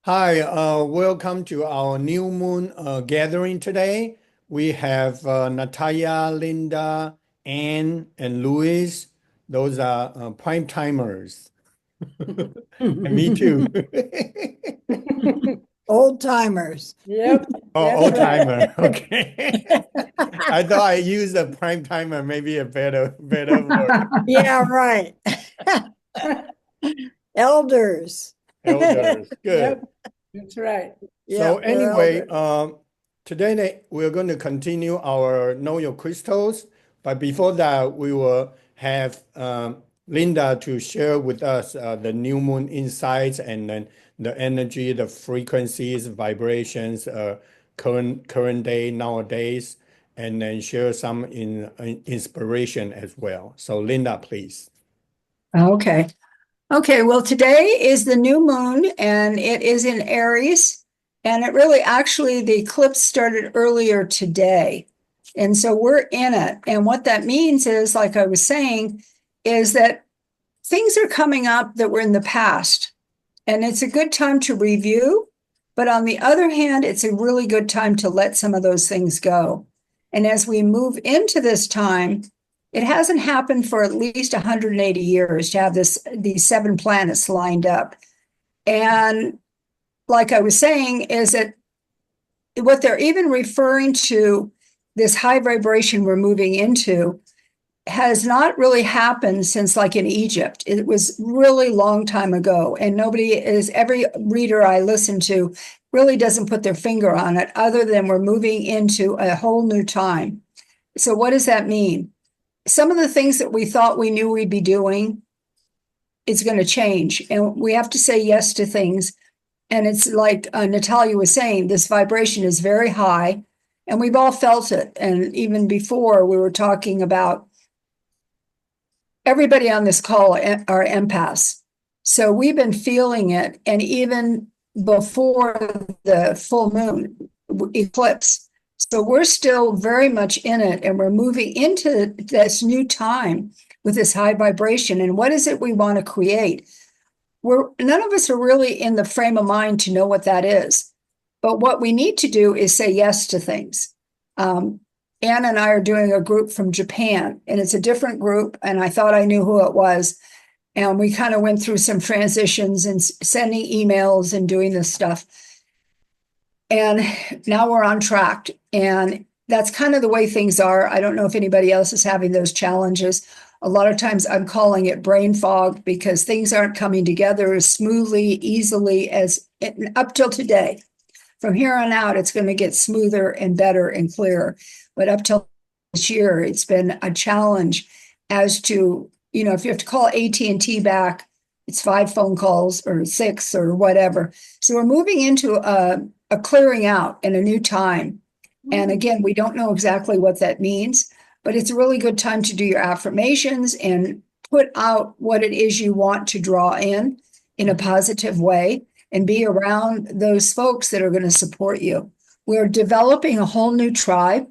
Hi, welcome to our new moon gathering today. We have Natalia, Linda, Anne, and Louis. Those are prime timers. And me too. Old timers. Yep, Oh, that's old right. timer. Okay. I thought I used a prime timer, maybe a better word. Yeah, right. Elders. Elders. Good. Yep, that's right. Yeah, So we're anyway, elders. we're going to continue our Know Your Crystals, but before that, we will have Linda to share with us the new moon insights and then the energy, the frequencies, vibrations, current day nowadays, and then share some inspiration as well. So Linda, please. Okay. Okay. Well, today is the new moon and it is in Aries. And it really actually, the eclipse started earlier today. And so we're in it. And what that means is, like I was saying, is that things are coming up that were in the past. And it's a good time to review. But on the other hand, it's a really good time to let some of those things go. And as we move into this time, it hasn't happened for at least 180 years to have these seven planets lined up. And like I was saying, is that what they're even referring to, this high vibration we're moving into, has not really happened since like in Egypt. It was really long time ago. And every reader I listen to really doesn't put their finger on it other than we're moving into a whole new time. So what does that mean? Some of the things that we thought we knew we'd be doing, it's going to change. And we have to say yes to things. And it's like Natalia was saying, this vibration is very high and we've all felt it. And even before we were talking about everybody on this call are empaths. So we've been feeling it. And even before the full moon eclipse. So we're still very much in it. And we're moving into this new time with this high vibration. And what is it we want to create? None of us are really in the frame of mind to know what that is. But what we need to do is say yes to things. Anne and I are doing a group from Japan, and it's a different group. And I thought I knew who it was. And we kind of went through some transitions and sending emails and doing this stuff. And now we're on track. And that's kind of the way things are. I don't know if anybody else is having those challenges. A lot of times I'm calling it brain fog because things aren't coming together as smoothly, easily as up till today. From here on out, it's going to get smoother and better and clearer. But up till this year, it's been a challenge as to, if you have to call AT&T back, it's 5 phone calls or 6 or whatever. So we're moving into a clearing out and a new time. And again, we don't know exactly what that means, but it's a really good time to do your affirmations and put out what it is you want to draw in a positive way and be around those folks that are going to support you. We're developing a whole new tribe.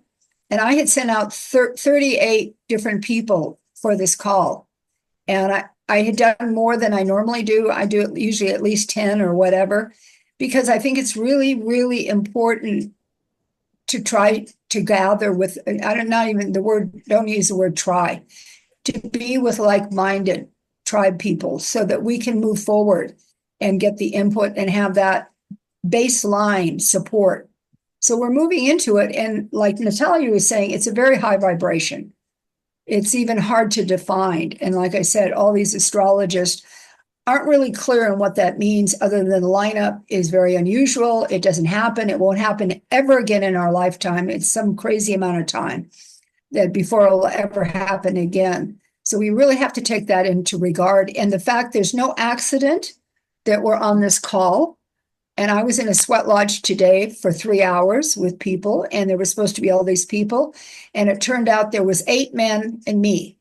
And I had sent out 38 different people for this call. And I had done more than I normally do. I do it usually at least 10 or whatever, because I think it's really, really important to try to gather with, don't use the word try, to be with like-minded tribe people so that we can move forward and get the input and have that baseline support. So we're moving into it. And like Natalia was saying, it's a very high vibration. It's even hard to define. And like I said, all these astrologists aren't really clear on what that means, other than the lineup is very unusual. It doesn't happen. It won't happen ever again in our lifetime. It's some crazy amount of time that before it'll ever happen again. So we really have to take that into regard. And the fact there's no accident that we're on this call. And I was in a sweat lodge today for 3 hours with people, and there were supposed to be all these people. And it turned out there was 8 men and me.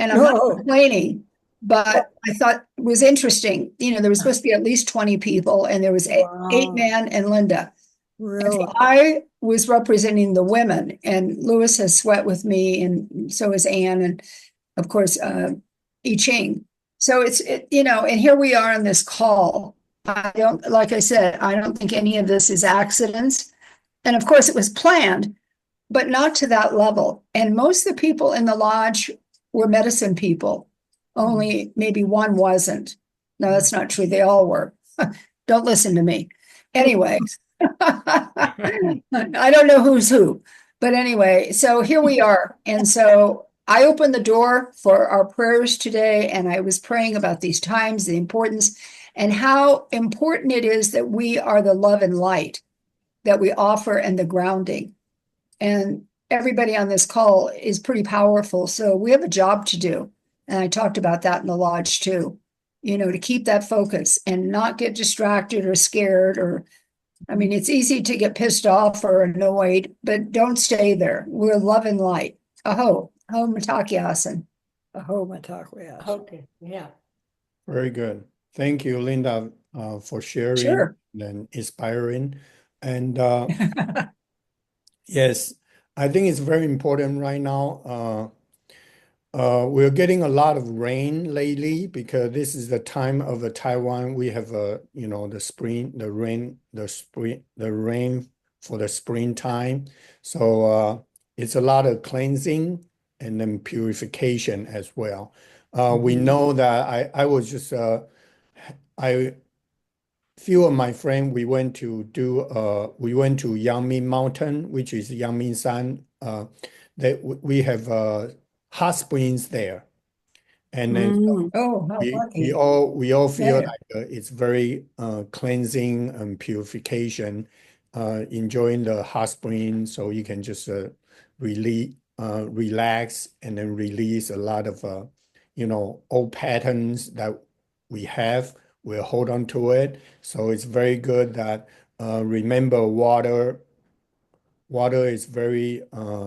And I'm not complaining, but I thought it was interesting. There was supposed to be at least 20 people, and there was eight men and Linda. Really? And so I was representing the women, and Lewis has sweat with me, and so is Anne, and of course, Yicheng. So and here we are on this call. I don't, like I said, I don't think any of this is accidents. And of course, it was planned, but not to that level. And most of the people in the lodge were medicine people. Only maybe one wasn't. No, that's not true. They all were. Don't listen to me. Anyway, I don't know who's who. But anyway, so here we are. And so I opened the door for our prayers today, and I was praying about these times, the importance, and how important it is that we are the love and light that we offer and the grounding. And everybody on this call is pretty powerful. So we have a job to do. And I talked about that in the lodge too, to keep that focus and not get distracted or scared or, I mean, it's easy to get pissed off or annoyed, but don't stay there. We're love and light. Aho, aho matakiasan. Aho Matakwea. Okay, yeah. Very good. Thank you, Linda, for sharing Sure. and inspiring. And yes, I think it's very important right now. We're getting a lot of rain lately because this is the time of the Taiwan. We have the spring, the rain for the springtime. So it's a lot of cleansing and then purification as well. We know that I was just I few of my friends we went to Yangming Mountain, which is Yangming San. That we have hot springs there, and then Oh, how we lucky. feel Yeah. like it's very cleansing and purification. Enjoying the hot spring, so you can just relax and then release a lot of old patterns that we have. We'll hold on to it. So it's very good that remember water. Water is very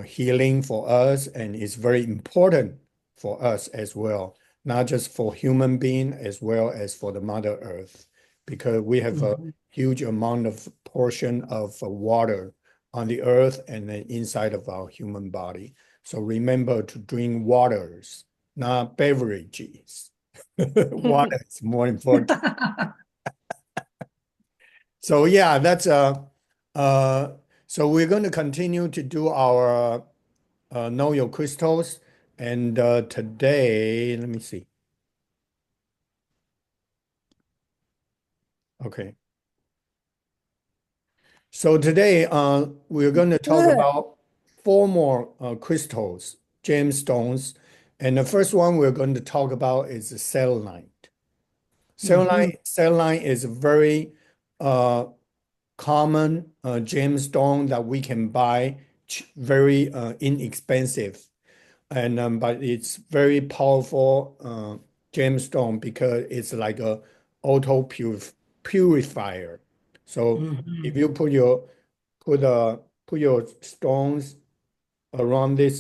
healing for us and is very important for us as well, not just for human being as well as for the Mother Earth, because we have a huge amount of portion of water on the earth and then inside of our human body. So remember to drink waters, not beverages. Water is more important. So yeah, that's so we're going to continue to do our know your crystals, and today, let me see. Okay. So today we're going to talk about 4 more crystals, gemstones, and the first one we're going to talk about is the selenite. Selenite is a very common gemstone that we can buy, very inexpensive, and but it's very powerful gemstone because it's like a auto purifier. So if you put your stones around this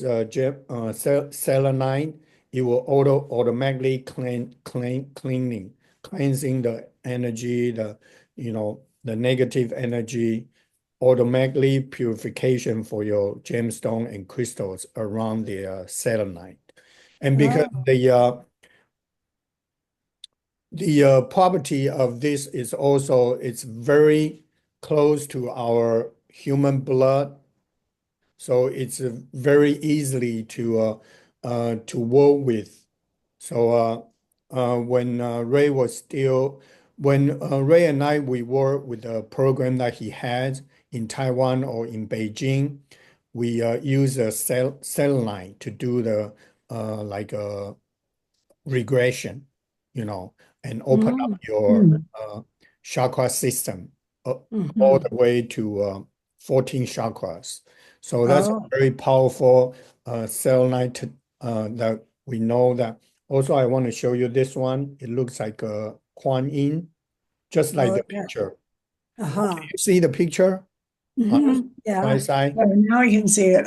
selenite, it will automatically cleansing the energy, the negative energy, automatically purification for your gemstone and crystals around the selenite. And because the property of this is also it's very close to our human blood, so it's very easily to work with. So when Ray and I we work with the program that he had in Taiwan or in Beijing, we use a selenite to do the like a regression, and open up your chakra system all the way to 14 chakras. So that's a very powerful selenite that we know that. Also, I want to show you this one. It looks like a Kuan Yin, just like the picture. You see the picture on the right side? Now you can see it.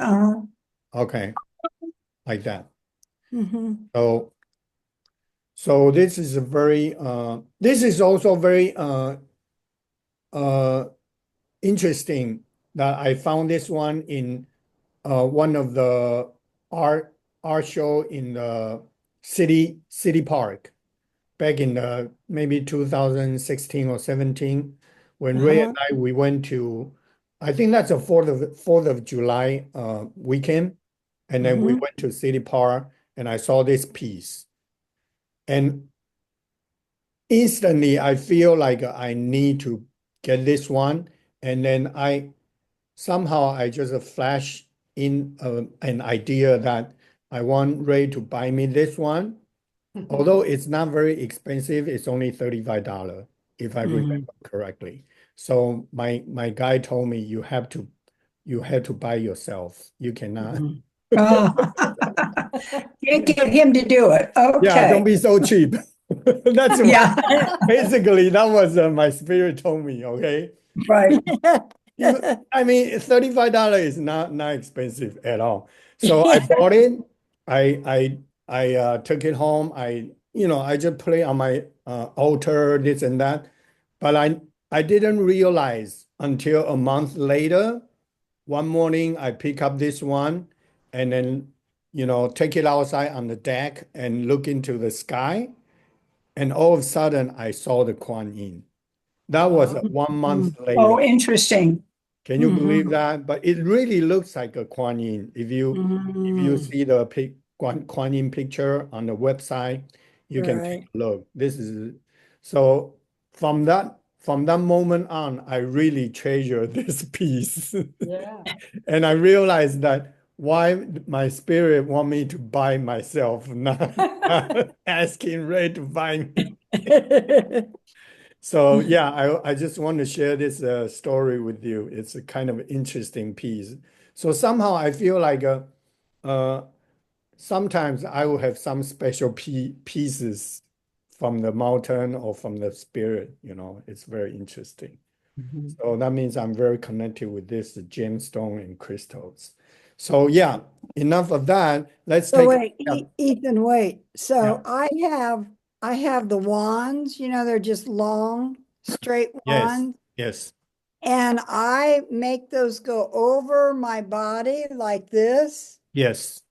Okay, like that. So this is a very this is also very interesting that I found this one in one of the art show in the city park. back in maybe 2016 or 17, when Ray and Uh-huh. we went to, I think that's a Fourth of July weekend, and then we Mhm. went to City Park, and I saw this piece, and instantly I feel like I need to get this one, and then I just flash in an idea that I want Ray to buy me this one. Although it's not very expensive, it's only $35 if I remember Mhm. correctly. So my guy told me you have to buy yourself. You cannot. Mhm. Oh. Can't get him to do it. Yeah, don't Okay. be so cheap. That's what Yeah, basically that was my spirit told me. Okay. right. I mean, $35 is not expensive at all. So I bought it. I took it home. I just put it on my altar, this and that. But I didn't realize until a month later. One morning I pick up this one and then take it outside on the deck and look into the sky. And all of a sudden I saw the Kuan Yin. That was Oh. 1 month Oh, later. interesting. Can you believe Mhm. that? But it really looks like a Kuan Yin. If you Mhm. see the Kuan Yin picture on the website, you can take Right. a look. This is so from that moment on, I really treasure this piece. Yeah. And I realized that why my spirit want me to buy myself, not asking Ray to buy me. So yeah, I just want to share this story with you. It's a kind of interesting piece. So somehow I feel like uh, sometimes I will have some special pieces from the mountain or from the spirit. It's very interesting. Mhm. So that means I'm very connected with this gemstone and crystals. So yeah, enough of that. Let's So take wait, yeah, Ethan, wait. yeah, So I have the wands, they're just long, straight yes, wands. yes, And I make those go over my body like this. yes.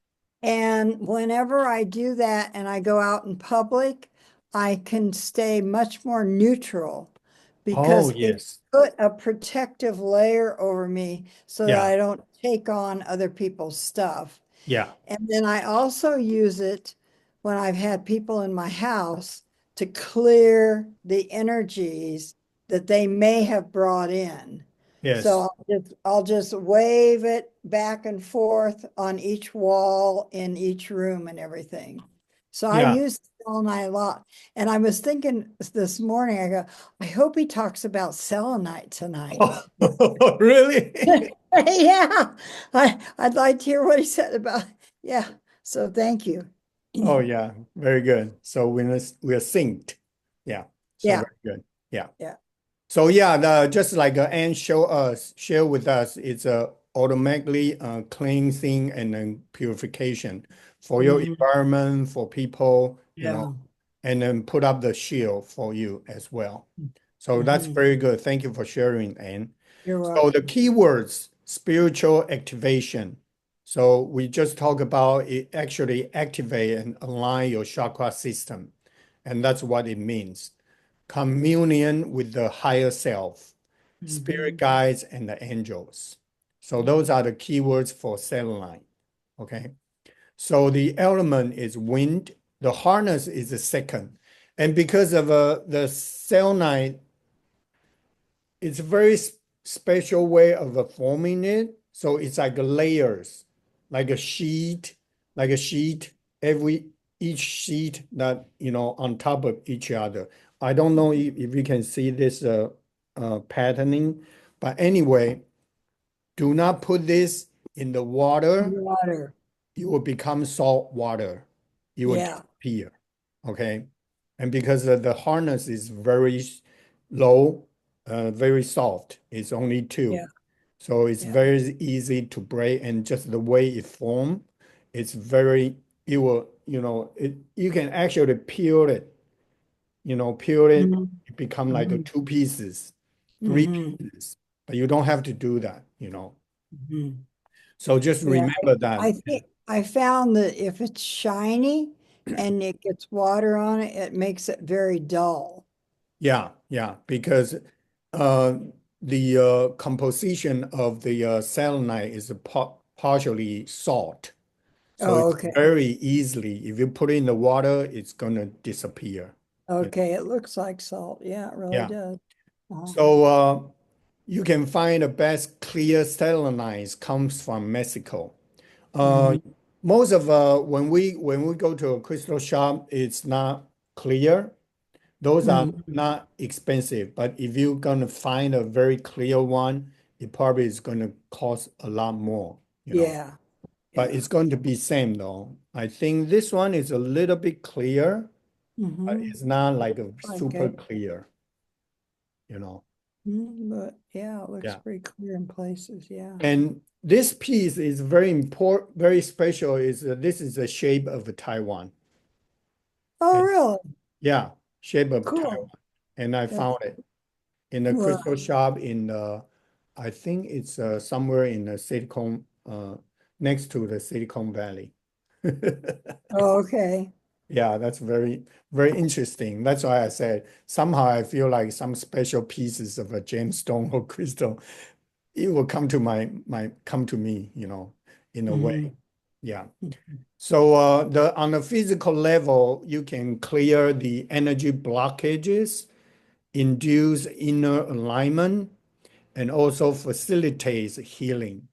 And whenever I do that and I go out in public, I can stay much more neutral Oh because it yes, put a protective layer over me so that yeah, I don't take on other people's stuff. yeah, And then I also use it when I've had people in my house to clear the energies that they may have brought in. So yes, I'll just wave it back and forth on each wall in each room and everything. So I yeah. use selenite a lot. And I was thinking this morning, I go, I hope he talks about selenite tonight. Really? Yeah, I'd like to hear what he said about. Yeah, so thank you. Oh yeah, very good. So we're synced. Yeah. So Yeah, very good. Yeah. yeah. So yeah, just like Anne share with us, it's a automatically cleansing and then purification for your Mhm. environment, for people, Yeah. and then put up the shield for you as well. So that's Mhm. very good. Thank you for sharing, Anne. You're So the welcome. keywords, spiritual activation. So we just talk about it actually activate and align your chakra system. And that's what it means. Communion with the higher self, spirit Mhm. guides, and the angels. So those are the keywords for selenite. Okay. So the element is wind. The harness is the second. And because of the selenite, it's a very special way of forming it. So it's like layers, like a sheet, like a sheet, each sheet that, on top of each other. I don't know if you can see this patterning, but anyway, do not put this in the water. Water. You will become salt water. You will Yeah, disappear. Okay. And because the harness is very low, very soft, it's only yeah, two. So it's yeah. very easy to break. And just the way it form, it's it will, you can actually peel it, peel it, Mhm. it become like a Mhm. two pieces, three Mhm. pieces. But you don't have to do that. Mhm. So just Yeah, remember that. I think I found that if it's shiny, and it gets water on it, it makes it very dull. Yeah, because uh, the composition of the selenite is partially salt. So Oh, it's okay. very easily, if you put it in the water, it's gonna disappear. Okay, it looks like salt. Yeah, it really Yeah. does. So you can find the best clear selenite comes from Mexico. Uh, Mhm. Most of when we go to a crystal shop, it's not clear. Those are Mhm. not expensive, but if you're gonna find a very clear one, it probably is gonna cost a lot more, you know. Yeah, But yeah. it's going to be same though. I think this one is a little bit clear, but Mm-hmm. it's not like a Like super clear, you know. but yeah, it looks Yeah. pretty clear in places. Yeah. And this piece is very important, very special. Is this is the shape of Taiwan. Oh, And really? yeah, shape of Cool. Taiwan. And I That's found it in a well. crystal shop in I think it's somewhere in the Silicon next to the Silicon Valley. Oh, okay. Yeah, that's very, very interesting. That's why I said somehow I feel like some special pieces of a gemstone or crystal, it will come to come to me, in a way. Mm-hmm. Yeah. So the on the physical level, you can clear the energy blockages, induce inner alignment, and also facilitates healing.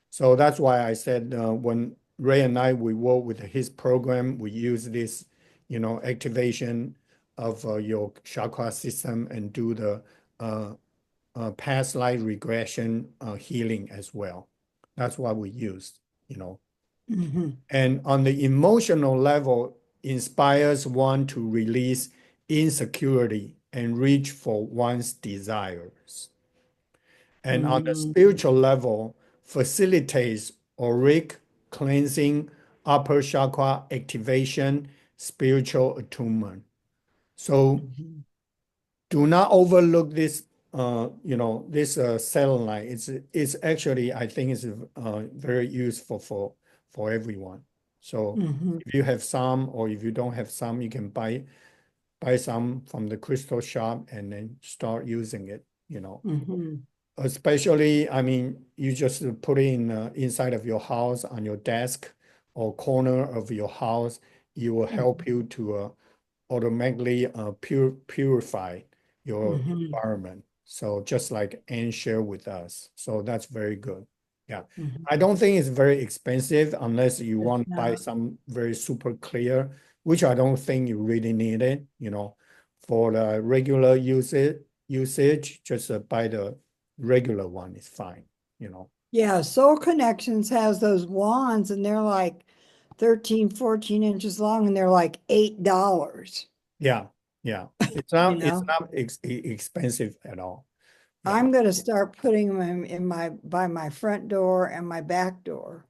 So that's why I said when Ray and I we work with his program, we use this, activation of your chakra system and do the uh, past life regression healing as well. That's what we use, you know. Mm-hmm. And on the emotional level, inspires one to release insecurity and reach for one's desires. And on the Mm-hmm. spiritual level, facilitates auric cleansing, upper chakra activation, spiritual attunement. So Mm-hmm. do not overlook this, this selenite. It's actually, I think it's very useful for everyone. So Mm-hmm. if you have some, or if you don't have some, you can buy some from the crystal shop and then start using it. Mm-hmm. Especially, I mean, you just put it in inside of your house on your desk or corner of your house. It will help you to automatically purify your Mm-hmm. environment. So just like Anne shared with us. So that's very good. Yeah. Mm-hmm. I don't think it's very expensive unless you It's want to buy not. some very super clear, which I don't think you really need it. For the regular usage, just buy the regular one is fine. Yeah, Soul Connections has those wands and they're like 13, 14 inches long and they're like $8. Yeah, yeah. It's You not it's know, not expensive at all. Yeah. I'm gonna start putting them in my by my front door and my back door.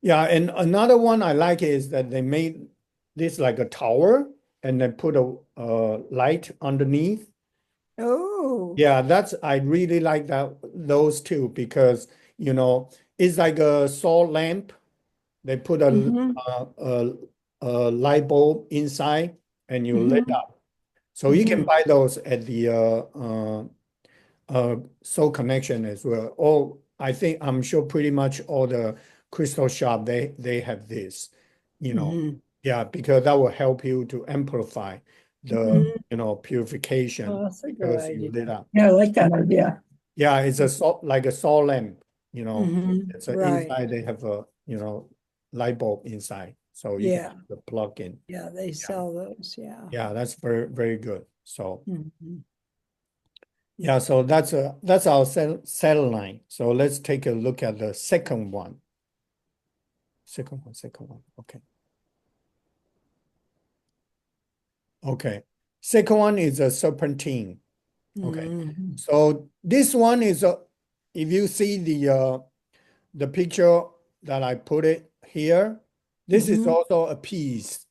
Yeah, and another one I like is that they made this like a tower and then put a light underneath. Oh. Yeah, I really like those two because it's like a salt lamp. They put Mm-hmm. a light bulb inside and you lit Mm-hmm. up. So you can Mm-hmm. buy those at the Soul Connection as well. I'm sure pretty much all the crystal shop they have this, you know. Mm-hmm. Yeah, because that will help you to amplify the Mm-hmm. purification Oh, that's a good because you idea. lit up. Yeah, I like that idea. Yeah, it's a salt like a salt lamp. Mm-hmm. It's Right. inside they have a light bulb inside, so you can Yeah. put the plug in. Yeah, they Yeah, sell those. Yeah. yeah, that's very very good. So. Mm-hmm. Yeah, so that's our cell line. So let's take a look at the second one. Second one. Okay. Okay. Second one is a serpentine. Okay. Mm-hmm. So this one is if you see the picture that I put it here, this is Mm-hmm. also a piece,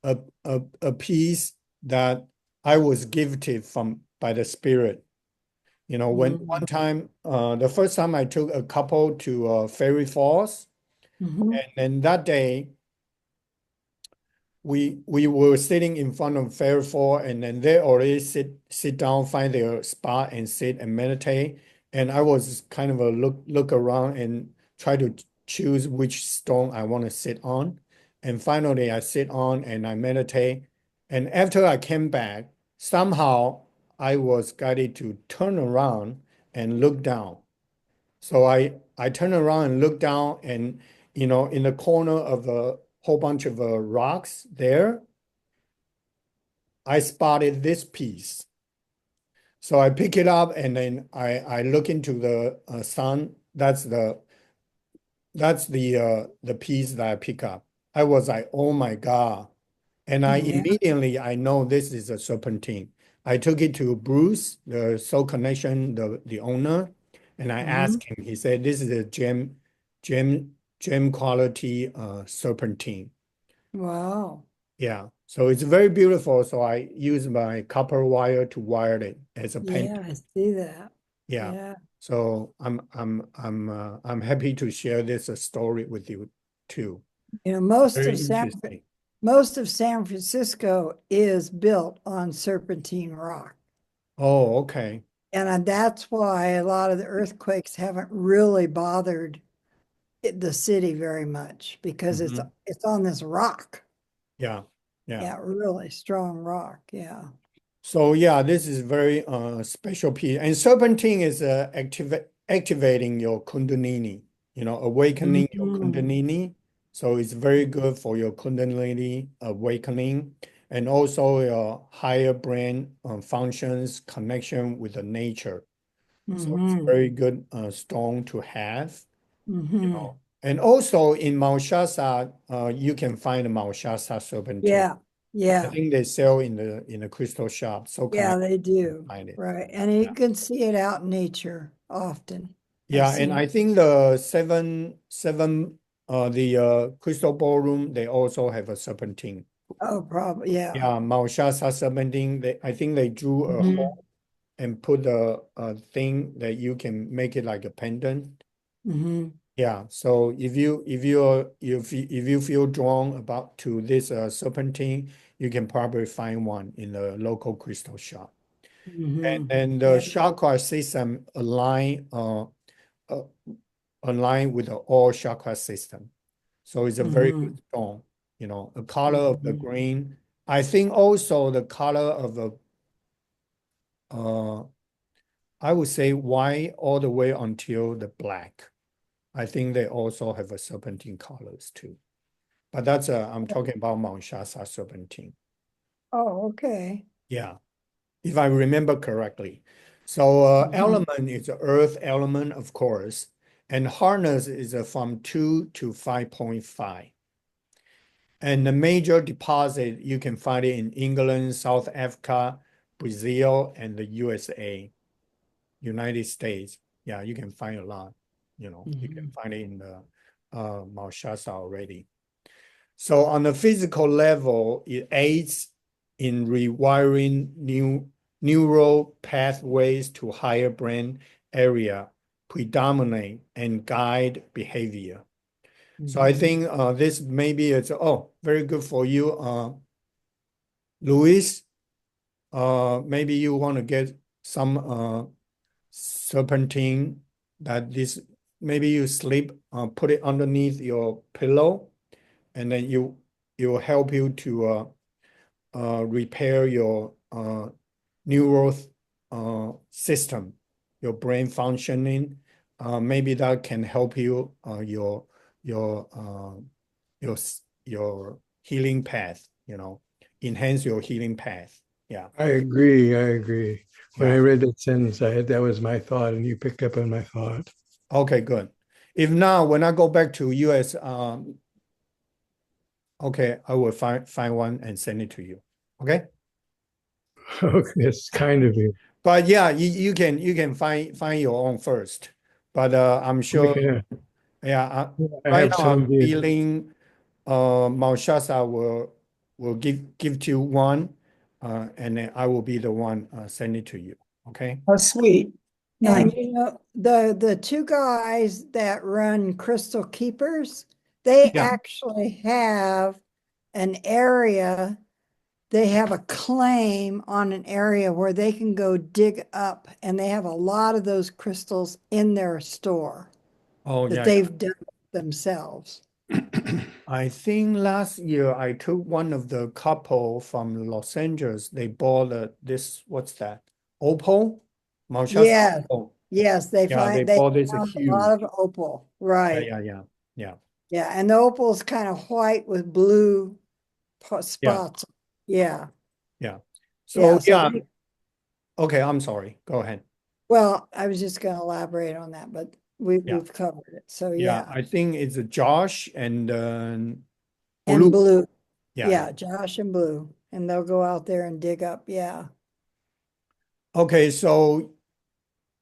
a piece that I was gifted from by the spirit. When Mm-hmm. one time, the first time I took a couple to Fairy Falls, Mm-hmm. and then that day we were sitting in front of Fairfall, and then they already sit down, find their spot and sit and meditate. And I was kind of a look around and try to choose which stone I want to sit on. And finally I sit on and I meditate. And after I came back, somehow I was guided to turn around and look down. So I turn around and look down, and in the corner of a whole bunch of rocks there, I spotted this piece. So I pick it up and then I look into the sun. That's the piece that I pick up. I was like, oh my God. And I Yeah. immediately I know this is a serpentine. I took it to Bruce, the Soul Connection, the owner, and I asked him. He said, this is a gem, gem quality serpentine. Wow. Yeah. So it's very beautiful. So I use my copper wire to wire it as a paint. Yeah, I see that. Yeah. Yeah. So I'm happy to share this story with you too. You know, most Very of interesting. San Francisco is built on serpentine rock. Oh, okay. And that's why a lot of the earthquakes haven't really bothered the city very much because Mhm. it's on this rock. Yeah. Yeah. Yeah, really strong rock. Yeah. So yeah, this is very special piece. And serpentine is activating your kundalini, awakening your Mhm. kundalini. So it's very good for your kundalini awakening, and also your higher brain functions, connection with the nature. So it's Mhm. very good stone to have. Mhm. And also in Mount Shasta, you can find the Mount Shasta serpentine. Yeah. I Yeah. think they sell in the crystal shop. So Yeah, connect, they you can do. find it. Right. And you Yeah. can see it out in nature often. I've Yeah, and seen it. I think the seven the crystal ballroom, they also have a serpentine. Oh, probably. Yeah. Yeah, Mount Shasta serpentine. I think they drew a Mhm. hole and put a thing that you can make it like a pendant. Mhm. Yeah, so if you feel drawn about to this serpentine, you can probably find one in the local crystal shop. Mhm. And the Yeah. chakra system uh, align with the all chakra system. So it's a very good Mhm. stone, a color of the Mhm. green. I think also the color of the uh I would say white all the way until the black. I think they also have a serpentine colors too. But that's I'm talking about Mount Shasta serpentine. Oh, okay. Yeah, if I remember correctly. So Mhm. element is the earth element, of course, and hardness is from 2 to 5.5. And the major deposit, you can find it in England, South Africa, Brazil, and the USA, United States. Yeah, you can find a lot. You can Mhm. find it in the Mount Shasta already. So on the physical level, it aids in rewiring neural pathways to higher brain area, predominate and guide behavior. So I Mhm. think this maybe it's very good for you, Luis. Maybe you want to get some serpentine that this maybe you sleep, put it underneath your pillow, and then it will help you to repair your neural system, your brain functioning. Maybe that can help you your your your healing path. Enhance your healing path. Yeah, I agree. I agree. When I yeah. read that sentence, that was my thought, and you picked up on my thought. Okay, good. If now when I go back to US, okay, I will find one and send it to you. Okay. Okay, it's kind of you. But yeah, you can find your own first. But I'm sure, Yeah, yeah, I right have now I'm some views. feeling Mount Shasta will give to one, and then I will be the one send it to you. Okay. Oh, sweet. And Nice. the two guys that run Crystal Keepers, they Yeah. actually have an area, they have a claim on an area where they can go dig up, and they have a lot of those crystals in their store Oh, that yeah. they've done themselves. I think last year I took one of the couple from Los Angeles. They bought this, what's that? Opal? Manchester Yes, opal. yes, they Yeah, they find they bought this found a huge. lot of opal, Yeah, right? yeah, yeah, yeah, Yeah, and the opal's kind of white with blue yeah, spots. Yeah, yeah. yeah. So So yeah, okay, I'm sorry. Go ahead. well, I was just going to elaborate on that, but Yeah, we've covered it. So yeah. yeah, I think it's a Josh and and Blue. blue. Yeah, yeah. Yeah, Josh and Blue, and they'll go out there and dig up. Yeah. Okay, so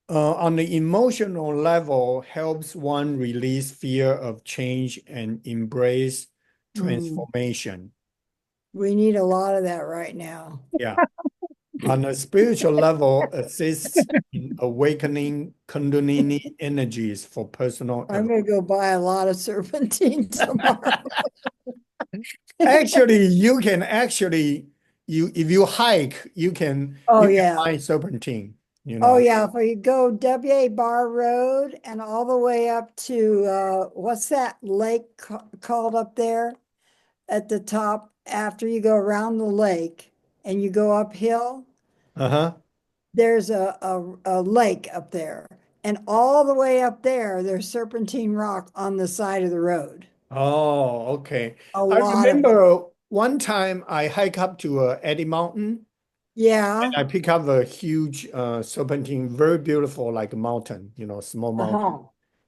on the emotional level, helps one release fear of change and embrace Mm. transformation. We need a lot of that right now. Yeah. On a spiritual level, assists in awakening Kundalini energies for personal I'm going to go buy a lot of serpentine tomorrow. Actually, you can actually you if you hike, Oh you can yeah. find serpentine, you Oh know. yeah. If we go WA Bar Road and all the way up to what's that lake called up there at the top after you go around the lake and you go uphill, Uh-huh. there's a lake up there. And all the way up there, there's serpentine rock on the side of the road. Oh, okay. A I lot of it. remember one time I hike up to Eddie Mountain. Yeah. I pick up a huge serpentine, very beautiful, like a mountain, small mountain. Uh-huh.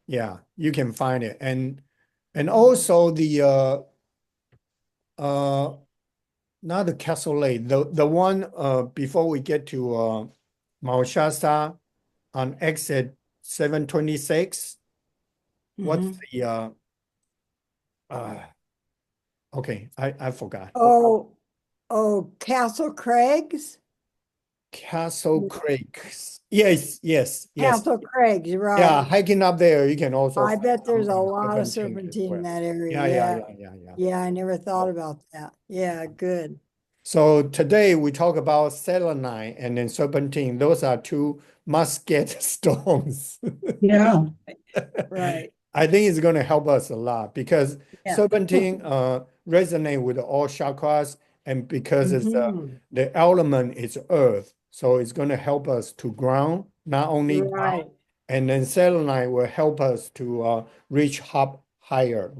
Yeah, you can find it. And also the uh not the Castle Lake, the one before we get to Mount Shasta on exit 726. What's Mhm. the uh okay, I forgot. Oh, oh, Castle Craig's? Castle Creek. Yes, yes, yes. Castle Craig's, Yeah, right. hiking up there, you can also I find bet some there's a lot of serpentine as serpentine in well. that area. Yeah, yeah, Yeah. yeah, yeah, yeah. Yeah, I never thought So, about that. Yeah, good. so today we talk about selenite and then serpentine. Those are two must-get stones. Yeah. Right. I think it's going to help us a lot because Yeah. serpentine resonate with all chakras, and because it's Mhm. the element is earth, so it's going to help us to ground, not only ground, Right. and then selenite will help us to reach up higher.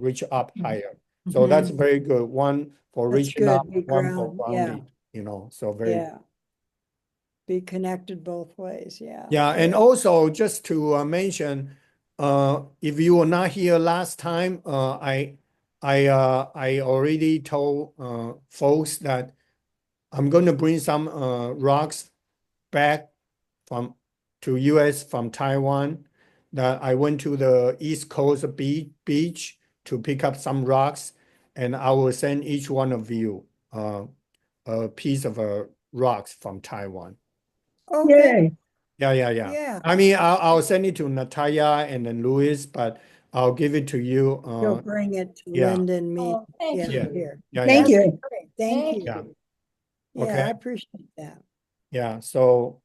So that's Mhm. very good. One for That's reaching up, good. Be one for ground. Yeah. grounding. So very good. Yeah. Be connected both ways. Yeah. Yeah, and Good. also just to mention, if you were not here last time, I already told folks that I'm going to bring some rocks back from to US from Taiwan. That I went to the East Coast beach to pick up some rocks, and I will send each one of you a piece of rocks from Taiwan. Okay. Yay. Yeah, yeah, yeah. Yeah. I mean, I'll send it to Natalia and then Louis, but I'll give it to you. You'll bring it to Yeah, Linda and me. Oh, thank Yeah, yeah, you. here. yeah, yeah, Thank That's you. great. Thank Thank yeah. you. Okay. Yeah, I appreciate that. Yeah. So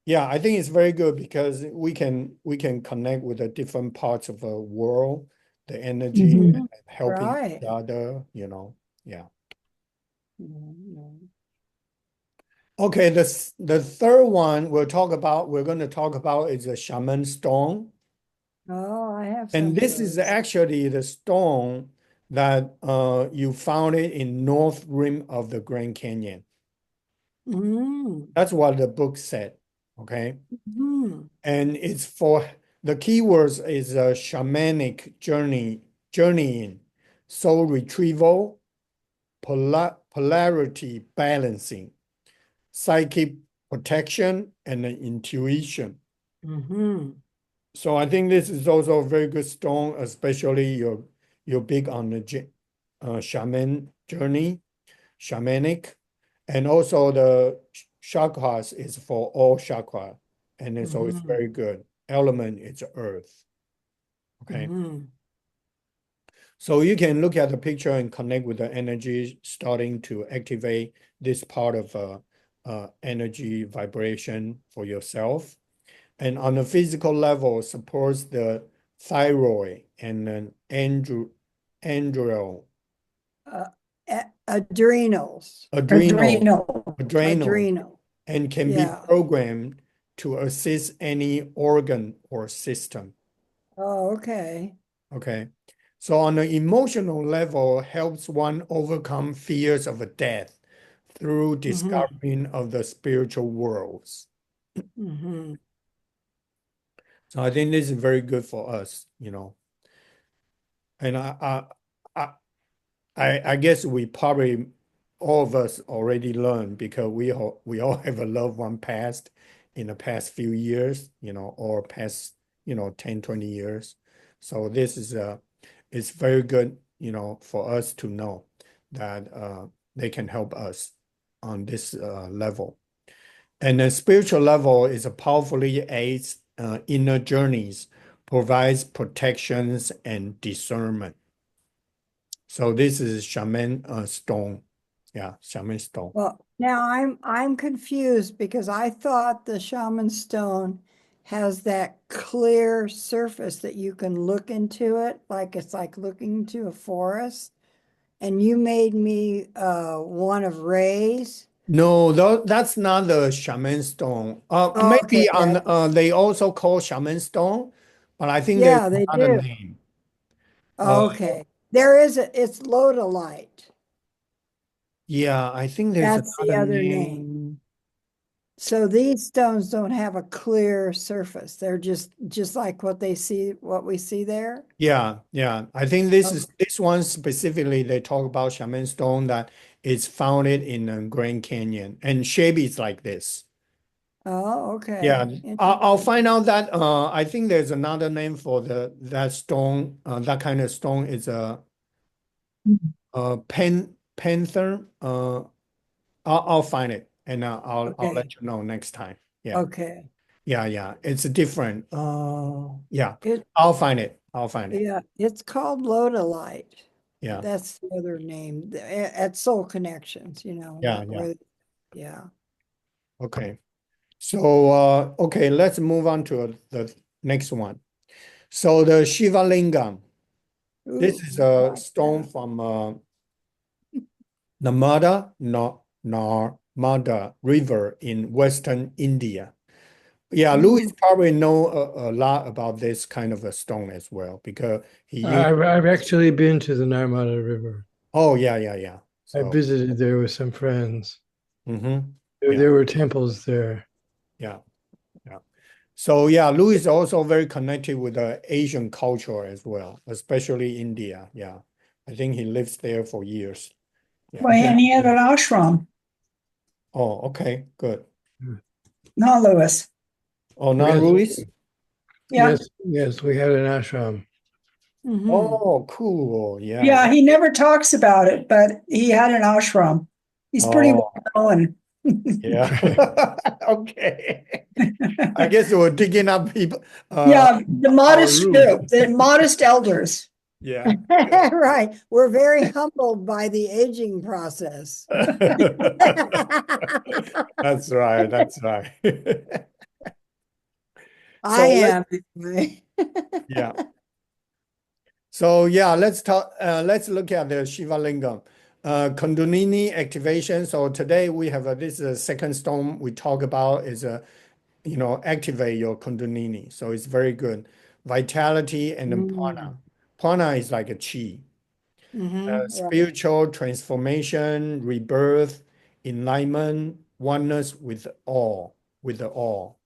yeah, I think it's very good because we can connect with the different parts of the world, the energy Mhm. and helping Right. each other. Yeah. Mhm. Okay, the third one we're going to talk about is a Shaman Stone. Oh, I have some And of this is those. actually the stone that you found it in North Rim of the Grand Canyon. Mm. That's what the book said. Okay. Mm. And it's for the keywords is a shamanic journeying, soul retrieval, polarity balancing, psychic protection, and intuition. Mm-hmm. So I think this is also a very good stone, especially you're big on the shaman journey, shamanic, and also the chakras is for all chakra, and then so it's very good. Element is earth. Okay. Mm-hmm. So you can look at the picture and connect with the energy starting to activate this part of energy vibration for yourself. And on a physical level, supports the thyroid and then andro, Uh, adrenals, adrenal, Adrenal. adrenal, adrenal. and can be Yeah. programmed to assist any organ or system. Oh, okay. Okay. So on an emotional level, helps one overcome fears of death through discovering of the spiritual worlds. Mm-hmm. So I think this is very good for us, you know. And I, I guess we probably all of us already learned because we all have a loved one passed in the past few years, you know, or past, 10, 20 years. So this is it's very good, for us to know that they can help us on this level. And the spiritual level is a powerfully aids inner journeys, provides protections and discernment. So this is Shaman Stone. Yeah, Shaman Stone. Well, now I'm confused because I thought the Shaman Stone has that clear surface that you can look into it, like it's like looking into a forest. And you made me one of Ray's. No, that's not the Shaman Stone. Oh, okay, Maybe on they also call Shaman Stone, but I think there's yeah, they another do. name. Uh, Okay. There is it's Lodolite. yeah, I think there's That's the another other name. name. So these stones don't have a clear surface. They're just like what we see there. Yeah, yeah. I think this one specifically they talk about Shaman Stone that is founded in Grand Canyon and shape is like this. Oh, Yeah, okay. I'll find out that I think there's another name for that stone. That kind of stone is a panther. I'll find it and I'll Okay. let you know next time. Yeah, Okay. yeah. It's different. Yeah, It I'll find it. I'll find it. yeah, it's called Lodolite. Yeah, That's the other name at Soul Connections, yeah, yeah. where yeah. Okay. So okay, let's move on to the next one. So the Shiva Lingam. This Ooh, is I a like stone that. from Narmada, Narmada River in Western India. Yeah, Louis Mm, probably know a lot about this kind of a stone as well because he used. I've actually been to the Narmada River. Oh yeah. I So, visited there with some friends. There, yeah, there were temples there. yeah, yeah. So yeah, Louis is also very connected with the Asian culture as well, especially India. Yeah, I think he lives there for years. Yeah. Well, and he had an ashram, Oh, okay, good. not Lewis. Oh, not Yes, Louis? Yeah. yes, we had an ashram. mhm. Oh, cool. Yeah. Yeah, he never talks about it, but he had an ashram. He's pretty well Oh, known. yeah. Okay. I guess we're digging up people, Yeah, the our modest roots. few, the modest elders. Yeah. Right. We're very humbled by the aging process. That's right. That's right. I So am anyway. yeah. So yeah, let's talk. Let's look at the Shiva Lingam, Kundalini activation. So today we have this second stone we talk about is activate your Kundalini. So it's very good. Vitality and then prana. Mm. Prana is like a chi. Right. Spiritual transformation, rebirth, enlightenment, oneness with the all.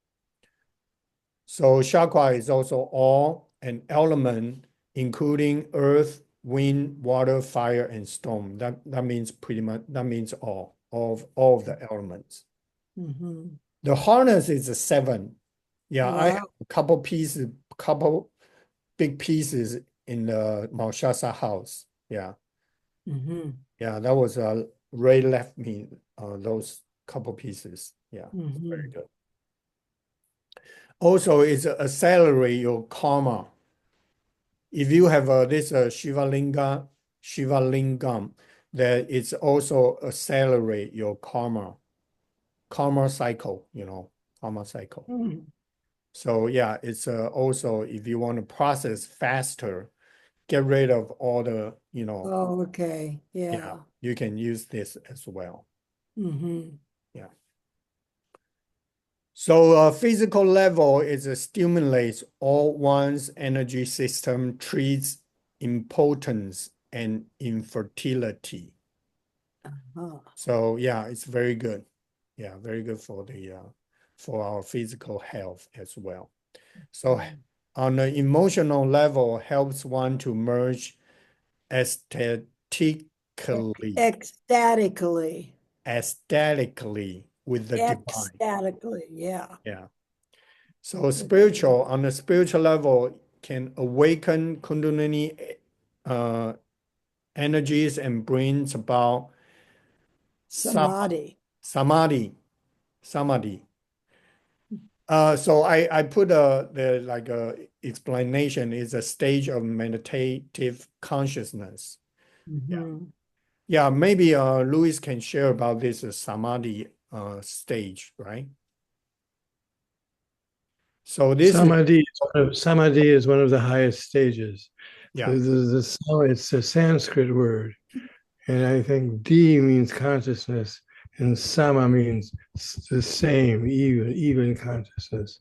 So chakra is also all an element, including earth, wind, water, fire, and storm. That means pretty much that means all of the elements. Mm-hmm. The harness is a seven. Yeah, I have Wow. a couple big pieces in the Maushasa house. Yeah. Mm-hmm. Yeah, that was Ray left me those couple pieces. Yeah, very Mm-hmm. good. Also, it's accelerate your karma. if you have this Shiva Lingam, that it's also accelerate your karma cycle, karma cycle. Mm. So yeah, it's also if you want to process faster, get rid of all the, Oh, okay. yeah, Yeah. you can use this as well. Mm-hmm. Yeah. So physical level is stimulates all one's energy system, treats impotence and infertility. Oh. So yeah, it's very good. Yeah, very good for our physical health as well. So on the emotional level, helps one to merge aesthetically, Ecstatically. aesthetically with the divine. Ecstatically. Yeah. Yeah. So spiritual, on the spiritual level, can awaken Kundalini energies and brings about Samadhi. samadhi. Samadhi. So I put the like explanation is a stage of meditative consciousness. Yeah. Mm-hmm. Yeah, maybe Louis can share about this samadhi stage, right? So this is Samadhi is one of the highest stages. yeah, It's a Sanskrit word, and I think D means consciousness, and Sama means the same, even consciousness.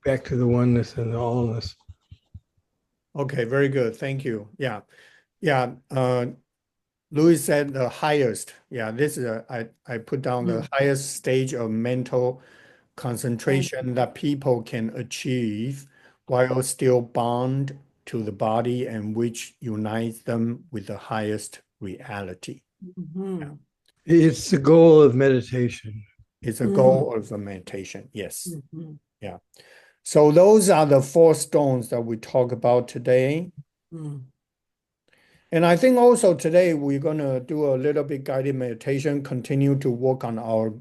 Back to the oneness and the allness. okay, very good. Thank you. Yeah. Yeah. Louis said the highest. Yeah, this is I put down the highest stage of mental concentration that people can achieve while still bound to the body and which unites them with the highest reality. Mm-hmm. It's the goal of meditation. It's a goal of the meditation. Yes. Mm-hmm. Yeah. So those are the 4 stones that we talk about today. Mm. And I think also today we're going to do a little bit guided meditation, continue to work on our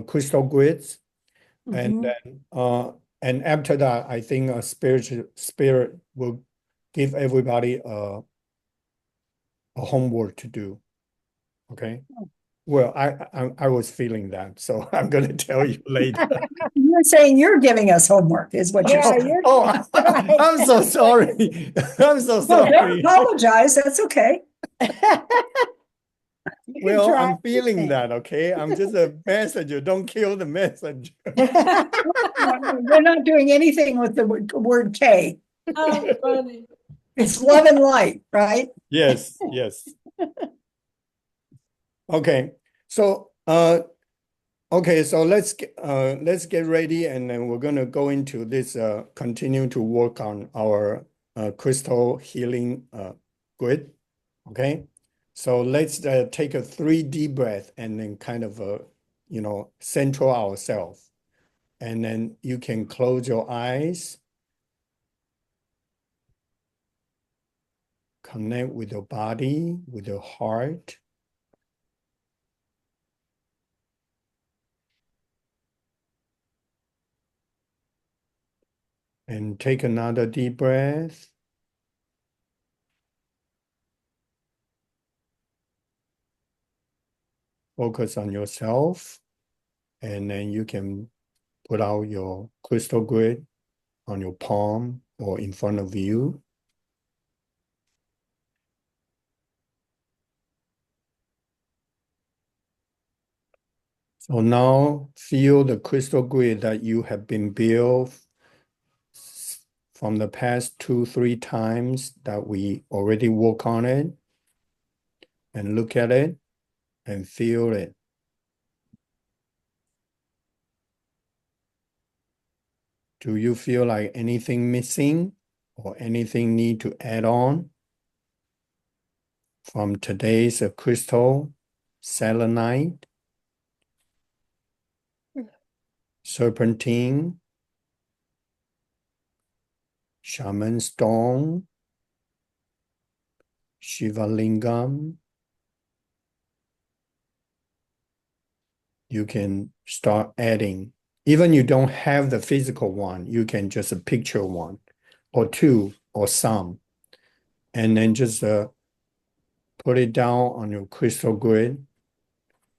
crystal grids. And Mm-hmm. then and after that, I think a spirit will give everybody a homework to do. Okay. Well, I was feeling that, so I'm going to tell you later. You're saying you're giving us homework, is what you're Yeah, saying. you're Oh, right. I'm so sorry. I'm so No, don't sorry. apologize. That's okay. You can Well, try I'm feeling anything. that, okay? I'm just a messenger. Don't kill the messenger. We're not doing anything with the word K. Oh, funny. It's love and light, right? Yes, yes. Okay. So okay, so let's get ready, and then we're gonna go into this continue to work on our crystal healing grid. Okay. So let's take a 3 deep breath and then kind of central ourselves. And then you can close your eyes, connect with your body, with your heart. And take another deep breath. Focus on yourself. And then you can put out your crystal grid on your palm or in front of you. So now feel the crystal grid that you have been built from the past 2-3 times that we already work on it, and look at it and feel it. Do you feel like anything missing or anything need to add on from today's crystal, selenite, serpentine, Shaman Stone, Shiva Lingam? You can start adding. Even you don't have the physical one, you can just picture one or 2 or some, and then just put it down on your crystal grid.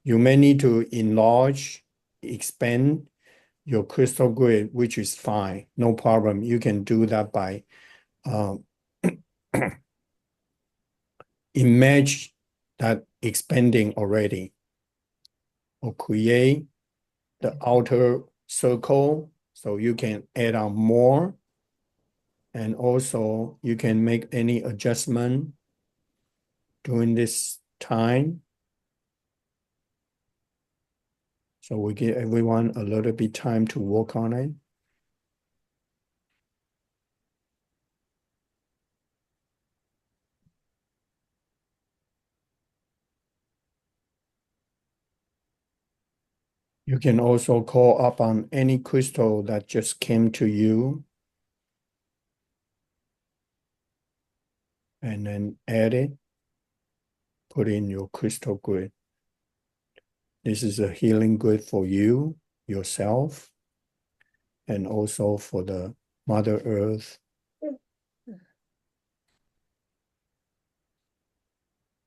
You may need to enlarge, expand your crystal grid, which is fine, no problem. You can do that by imagine that expanding already, or create the outer circle so you can add on more, and also you can make any adjustment during this time. So we give everyone a little bit time to work on it. You can also call up on any crystal that just came to you and then add it, put in your crystal grid. This is a healing grid for you, yourself, and also for the Mother Earth.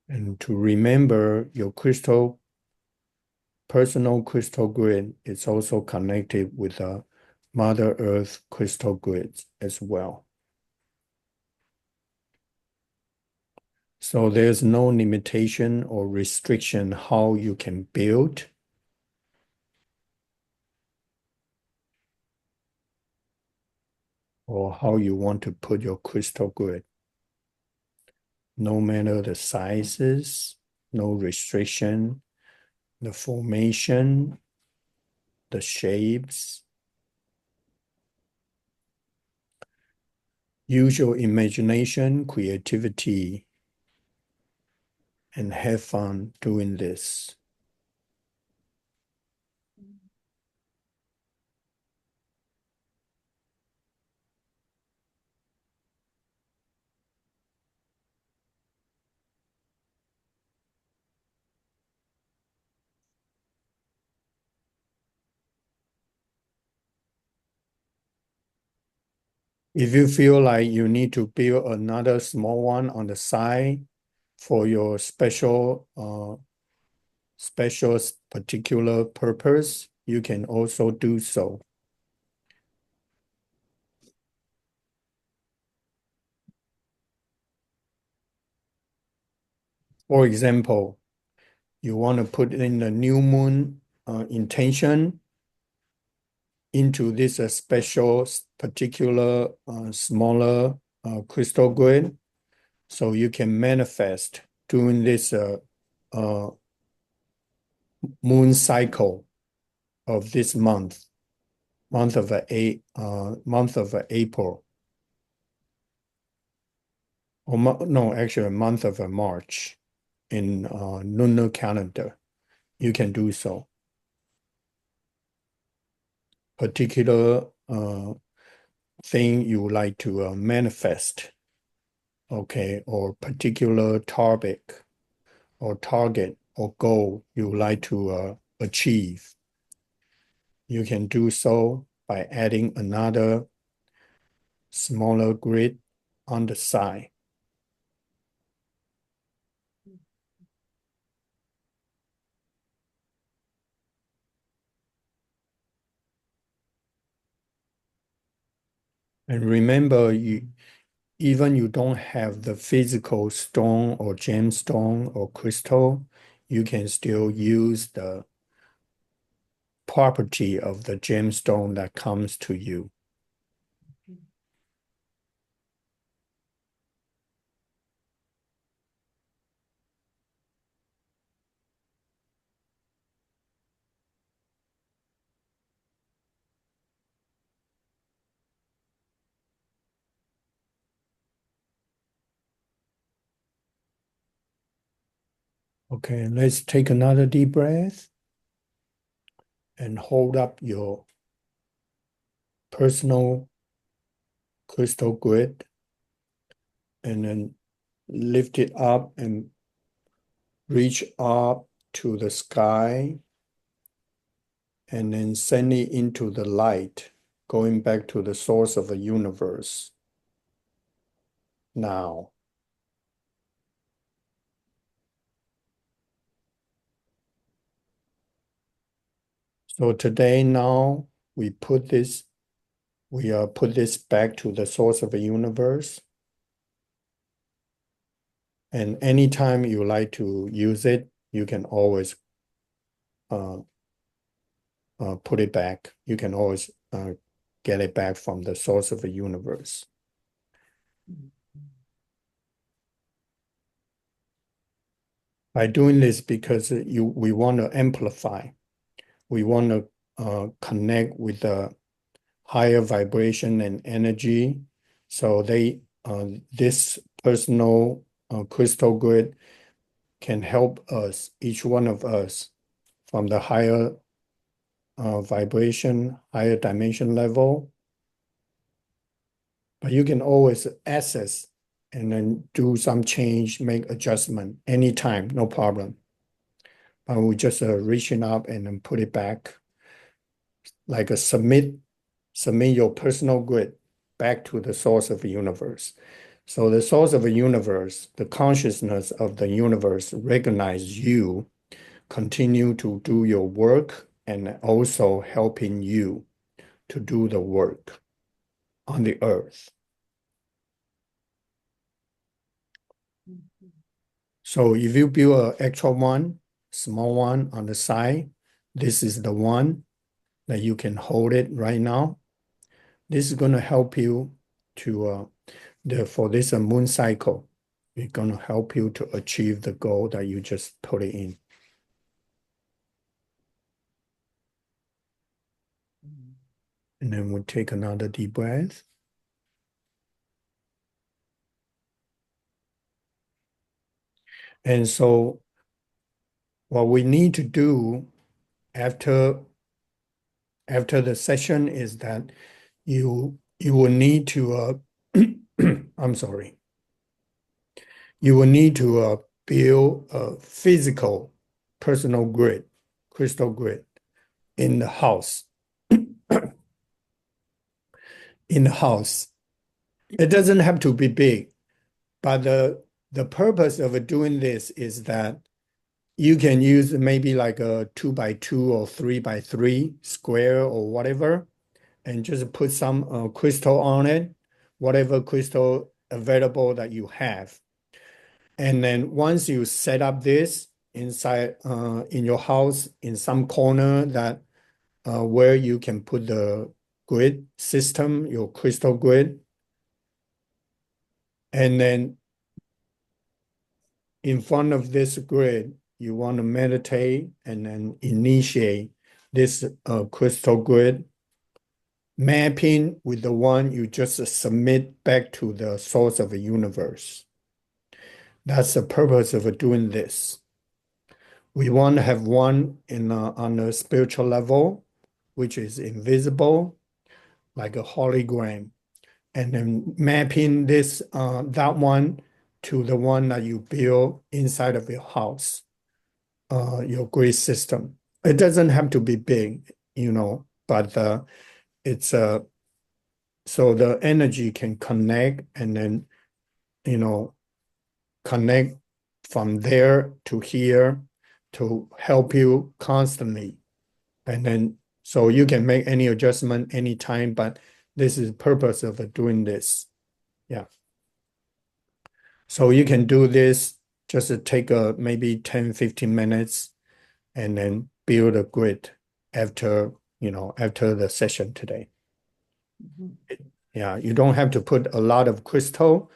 And to remember your personal crystal grid is also connected with the Mother Earth crystal grid as well. So there's no limitation or restriction how you can build or how you want to put your crystal grid. No matter the sizes, no restriction, the formation, the shapes. Use your imagination, creativity, and have fun doing this. If you feel like you need to build another small one on the side for your special particular purpose, you can also do so. For example, you want to put in the new moon intention into this special particular smaller crystal grid, so you can manifest during this moon cycle of this month of April, or no, actually a month of March in lunar calendar. You can do so. Particular thing you would like to manifest, okay, or particular topic or target or goal you would like to achieve. You can do so by adding another smaller grid on the side. And remember, even you don't have the physical stone or gemstone or crystal, you can still use the property of the gemstone that comes to you. Okay, let's take another deep breath and hold up your personal crystal grid and then lift it up and reach up to the sky and then send it into the light, going back to the source of the universe. now. So today now we put this back to the source of the universe. And anytime you like to use it, you can always put it back. You can always get it back from the source of the universe. By doing this, because we want to amplify, we want to connect with the higher vibration and energy. So this personal crystal grid can help us, each one of us, from the higher vibration, higher dimension level. But you can always access and then do some change, make adjustment anytime, no problem. But we just reaching up and then put it back, like a submit your personal grid back to the source of the universe. So the source of the universe, the consciousness of the universe recognize you, continue to do your work, and also helping you to do the work on the earth. So if you build an extra one, small one on the side, this is the one that you can hold it right now. This is going to help you to, for this moon cycle, it's going to help you to achieve the goal that you just put it in. And then we'll take another deep breath. And so what we need to do after the session is that you will need to I'm sorry. You will need to build a physical personal grid, crystal grid in the house. In the house. It doesn't have to be big, but the purpose of doing this is that you can use maybe like a 2x2 or 3x3 square or whatever, and just put some crystal on it, whatever crystal available that you have. And then once you set up this inside in your house in some corner that where you can put the grid system, your crystal grid, and then in front of this grid, you want to meditate and then initiate this crystal grid, mapping with the one you just submit back to the source of the universe. That's the purpose of doing this. We want to have one on a spiritual level, which is invisible, like a hologram, and then mapping this that one to the one that you build inside of your house, your grid system. It doesn't have to be big, but it's so the energy can connect and then connect from there to here to help you constantly. And then so you can make any adjustment anytime, but this is the purpose of doing this. Yeah. So you can do this, just take maybe 10, 15 minutes and then build a grid after the session today. Yeah, you don't have to put a lot of crystal,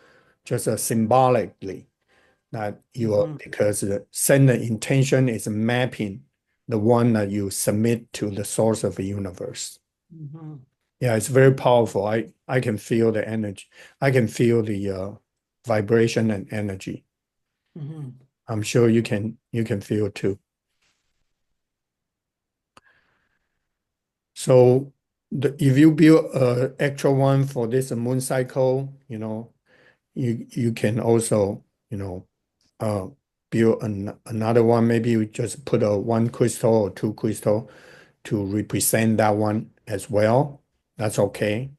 just symbolically that you are, because the sender intention is mapping the one that you submit to the source of the universe. Yeah, it's very powerful. I can feel the energy. I can feel the vibration and energy. I'm sure you can feel too. So if you build an extra one for this moon cycle, you can also, build another one. Maybe you just put a one crystal or two crystal to represent that one as well. That's okay.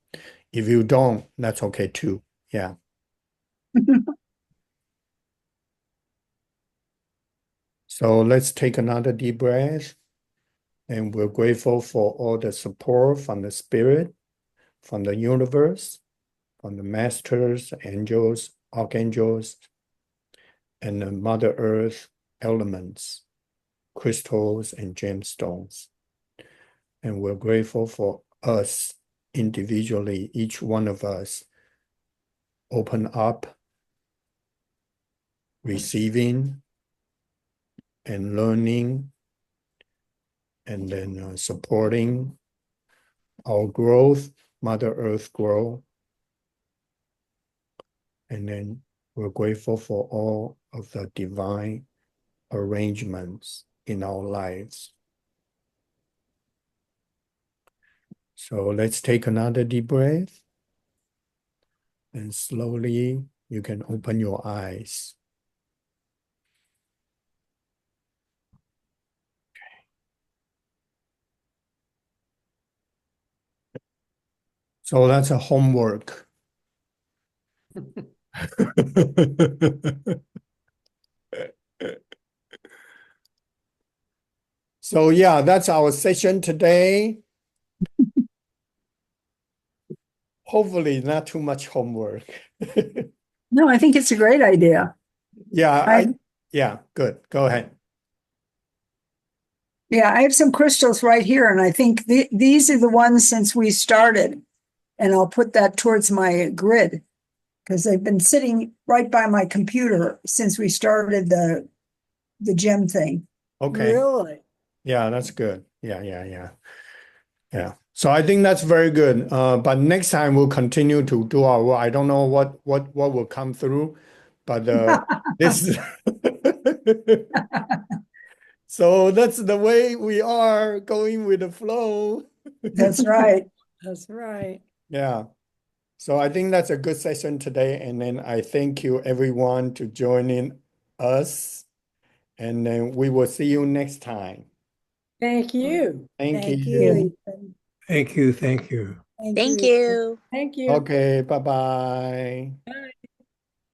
If you don't, that's okay too. Yeah. So let's take another deep breath. And we're grateful for all the support from the spirit, from the universe, from the masters, angels, archangels, and the Mother Earth elements, crystals, and gemstones. And we're grateful for us individually, each one of us open up, receiving, and learning, and then supporting our growth, Mother Earth grow. And then we're grateful for all of the divine arrangements in our lives. So let's take another deep breath. And slowly you can open your eyes. So that's a homework. So yeah, that's our session today. Hopefully not too much homework. No, I think it's a great idea. Yeah, yeah, good. Go ahead. Yeah, I have some crystals right here, and I think these are the ones since we started. And I'll put that towards my grid because they've been sitting right by my computer since we started the gem thing. Okay. Really? Yeah, that's good. Yeah. So I think that's very good. But next time we'll continue to do our work. I don't know what will come through, but this so that's the way we are going with the flow. That's right. That's right. Yeah. So I think that's a good session today. And then I thank you everyone to joining us. And then we will see you next time. Thank you. Thank Thank you. you, Ethan. Thank you. Thank you. Thank Thank you. you. Thank you. Okay, bye-bye. Bye.